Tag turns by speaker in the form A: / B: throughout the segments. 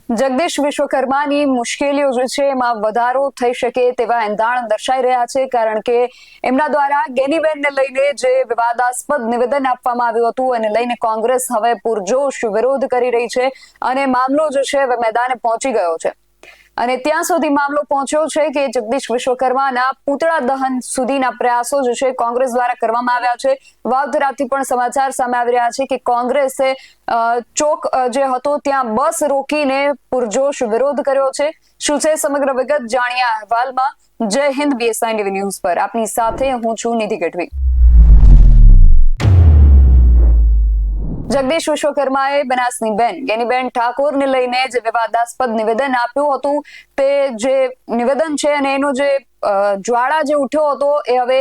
A: જગદીશ વિશ્વકર્માની મુશ્કેલીઓ જે છે એમાં વધારો થઈ શકે તેવા એંધાણ દર્શાઈ રહ્યા છે, કારણ કે એમના દ્વારા ગેનીબેનને લઈને જે વિવાદાસ્પદ નિવેદન આપવામાં આવ્યું હતું એને લઈને કોંગ્રેસ હવે પૂરજોશ વિરોધ કરી રહી છે અને મામલો જે છે હવે મેદાને પહોંચી ગયો છે. અને ત્યાં સુધી મામલો પહોંચ્યો છે કે જગદીશ વિશ્વકર્માના પૂતળા દહન સુધીના પ્રયાસો જે છે કોંગ્રેસ દ્વારા કરવામાં આવ્યા છે. વાવથરાથી પણ સમાચાર સામે આવી રહ્યા છે કે કોંગ્રેસે ચોક જે હતો ત્યાં બસ રોકીને પુરજોશ વિરોધ કર્યો છે. શું છે સમગ્ર વિગત જાણીએ આ અહેવાલમાં. જય હિન્દ, BSI ટીવી ન્યૂઝ પર આપની સાથે હું છું નિધિ ગઢવી. જગદીશ વિશ્વકર્માએ બનાસની બેન ગેનીબેન ઠાકોરને લઈને જે વિવાદાસ્પદ નિવેદન આપ્યું હતું તે જે નિવેદન છે અને એનો જે જ્વાળા જે ઉઠ્યો હતો એ હવે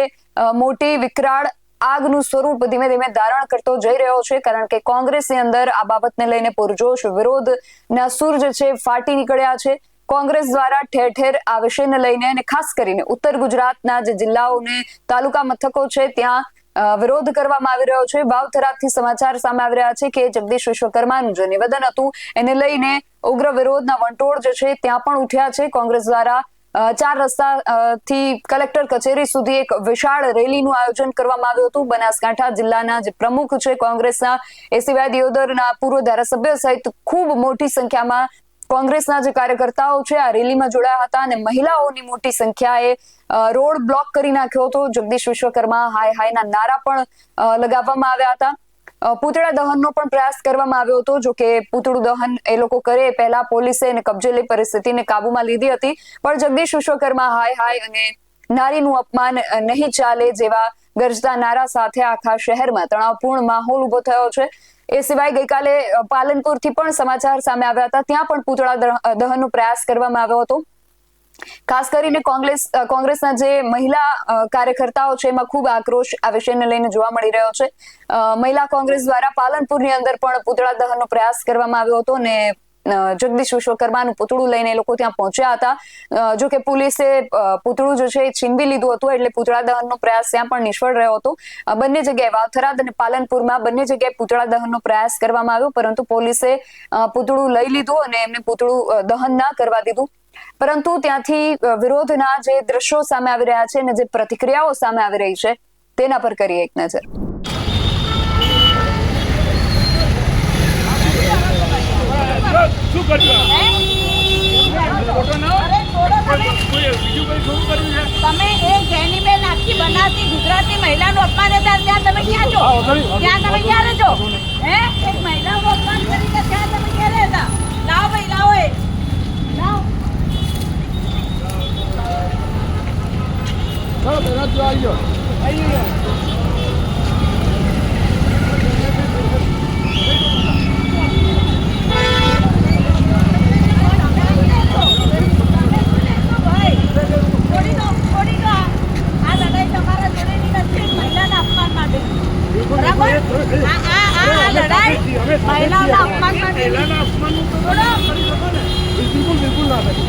A: મોટી વિકરાળ આગનું સ્વરૂપ ધીમે ધીમે ધારણ કરતો જઈ રહ્યો છે, કારણ કે કોંગ્રેસની અંદર આ બાબતને લઈને પુરજોશ વિરોધના સૂર જે છે ફાટી નીકળ્યા છે. કોંગ્રેસ દ્વારા ઠેર ઠેર આ વિષયને લઈને અને ખાસ કરીને ઉત્તર ગુજરાતના જે જિલ્લાઓને તાલુકા મથકો છે ત્યાં વિરોધ કરવામાં આવી રહ્યો છે. વાવથરાથી સમાચાર સામે આવી રહ્યા છે કે જગદીશ વિશ્વકર્માનું જે નિવેદન હતું એને લઈને ઉગ્ર વિરોધના વંટોળ જે છે ત્યાં પણ ઉઠ્યા છે. કોંગ્રેસ દ્વારા 4 રસ્તાથી કલેક્ટર કચેરી સુધી એક વિશાળ રેલીનું આયોજન કરવામાં આવ્યું હતું. બનાસકાંઠા જિલ્લાના જે પ્રમુખ છે કોંગ્રેસના, એ સિવાય દિયોદરના પૂર્વ ધારાસભ્ય સહિત ખૂબ મોટી સંખ્યામાં કોંગ્રેસના જે કાર્યકર્તાઓ છે આ રેલીમાં જોડાયા હતા અને મહિલાઓની મોટી સંખ્યાએ રોડ બ્લોક કરી નાખ્યો હતો. જગદીશ વિશ્વકર્મા હાય હાયના નારા પણ લગાવવામાં આવ્યા હતા. પૂતળા દહનનો પણ પ્રયાસ કરવામાં આવ્યો હતો. જો કે પૂતળું દહન એ લોકો કરે પહેલા પોલીસે એને કબજે લઈ પરિસ્થિતિને કાબુમાં લીધી હતી, પણ જગદીશ વિશ્વકર્મા હાય હાય અને નારીનું અપમાન નહીં ચાલે જેવા ગરજતા નારા સાથે આખા શહેરમાં તણાવપૂર્ણ માહોલ ઉભો થયો છે. એ સિવાય ગઈકાલે પાલનપુરથી પણ સમાચાર સામે આવ્યા હતા, ત્યાં પણ પૂતળા દહનનો પ્રયાસ કરવામાં આવ્યો હતો. ખાસ કરીને કોંગ્રેસના જે મહિલા કાર્યકર્તાઓ છે એમાં ખૂબ આક્રોશ આ વિષયને લઈને જોવા મળી રહ્યો છે. મહિલા કોંગ્રેસ દ્વારા પાલનપુરની અંદર પણ પૂતળા દહનનો પ્રયાસ કરવામાં આવ્યો હતો અને જગદીશ વિશ્વકર્માનું પૂતળું લઈને લોકો ત્યાં પહોંચ્યા હતા. જો કે પોલીસે પૂતળું જે છે એ છીનવી લીધું હતું, એટલે પૂતળા દહનનો પ્રયાસ ત્યાં પણ નિષ્ફળ રહ્યો હતો. બંને જગ્યાએ વાવથરાદ અને પાલનપુરમાં બંને જગ્યાએ પૂતળા દહનનો પ્રયાસ કરવામાં આવ્યો, પરંતુ પોલીસે પૂતળું લઈ લીધું અને એમને પૂતળું દહન ના કરવા દીધું. પરંતુ ત્યાંથી વિરોધના જે દ્રશ્યો સામે આવી રહ્યા છે અને જે પ્રતિક્રિયાઓ સામે આવી રહી છે તેના પર કરીએ એક નજર.
B: તમે એક ગેનીબેન આખી બનાસની ગુજરાતની મહિલાનું અપમાન હતા, ત્યાં તમે ક્યાં છો? ત્યાં તમે ક્યારે છો? એક મહિલાનું અપમાન કરીને ત્યાં તમે ક્યારે હતા? લાવો ભાઈ, લાવો એ લાવો.
C: ચાલો પેલા જો આવી ગયો.
B: મહિલાઓના અપમાન માટે
C: બિલકુલ ના થાય.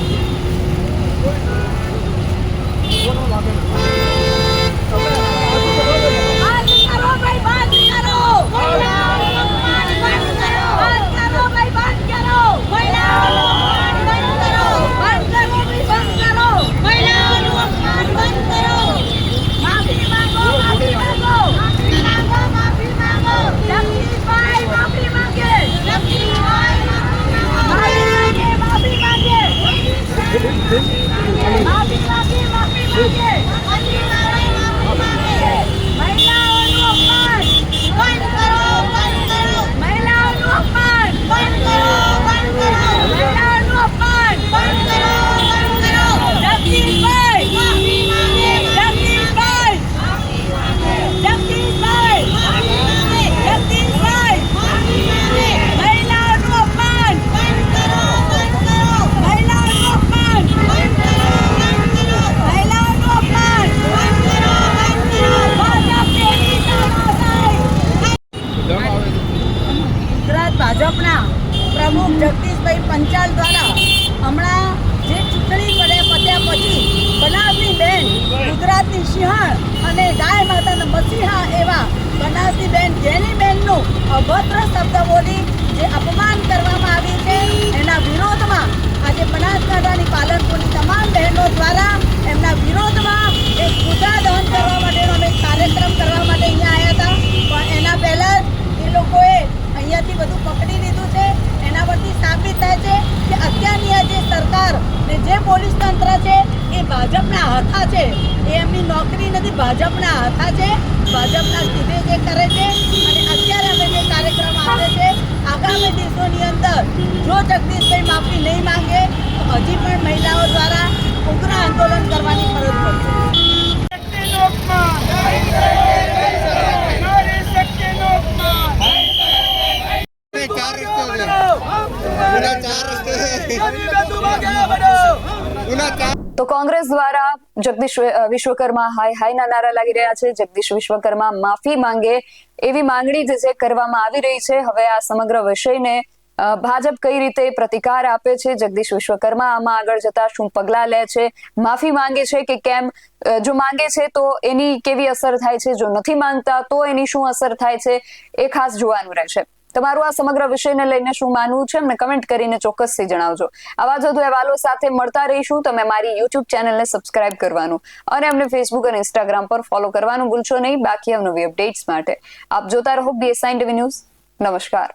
B: ભાજપના પ્રમુખ જગદીશભાઈ પંચાલ દ્વારા હમણાં જે ચૂંટણી પત્યા પછી બનાસની બેન ગુજરાતની સિંહણ અને ગાય માતાના મસીહા એવા બનાસની બેન ગેનીબેનનું અભદ્ર શબ્દ બોલી જે અપમાન કરવામાં આવી છે એના વિરોધમાં એ લોકોએ અહીંયાથી બધું પકડી લીધું છે. એના પરથી સાબિત થાય છે કે અત્યારની આ જે સરકાર ને જે પોલીસ તંત્ર છે એ ભાજપના હાથા છે. એ એમની નોકરી નથી, ભાજપના હાથા છે. ભાજપના કીધે જે કરે છે. અને અત્યારે અમે જે કાર્યક્રમ આવે છે, આગામી દિવસોની અંદર જો જગદીશભાઈ માફી નહીં માંગે તો હજી પણ મહિલાઓ દ્વારા ઉગ્ર આંદોલન કરવાની ફરજ પડશે.
A: તો કોંગ્રેસ દ્વારા જગદીશ વિશ્વકર્મા હાયના નારા લાગી રહ્યા છે. જગદીશ વિશ્વકર્મા માફી માંગે એવી માંગણી જે કરવામાં આવી રહી છે. હવે આ સમગ્ર વિષયને ભાજપ કઈ રીતે પ્રતિકાર આપે છે, જગદીશ વિશ્વકર્મા આમાં આગળ જતા શું પગલા લે છે, માફી માંગે છે કે કેમ, જો માંગે છે તો એની કેવી અસર થાય છે, જો નથી માંગતા તો એની શું અસર થાય છે, એ ખાસ જોવાનું રહેશે. તમારું આ સમગ્ર વિષયને લઈને શું માનવું છે અમને કમેન્ટ કરીને ચોક્કસથી જણાવજો. આવા જ વધુ અહેવાલો સાથે મળતા રહીશું. તમે મારી યુટ્યુબ ચેનલને સબસ્ક્રાઇબ કરવાનું અને અમને ફેસબુક અને ઇન્સ્ટાગ્રામ પર ફોલો કરવાનું ભૂલશો નહીં. બાકી અવનવી અપડેટ્સ માટે આપ જોતા રહો BSI ટીવી ન્યૂઝ. નમસ્કાર.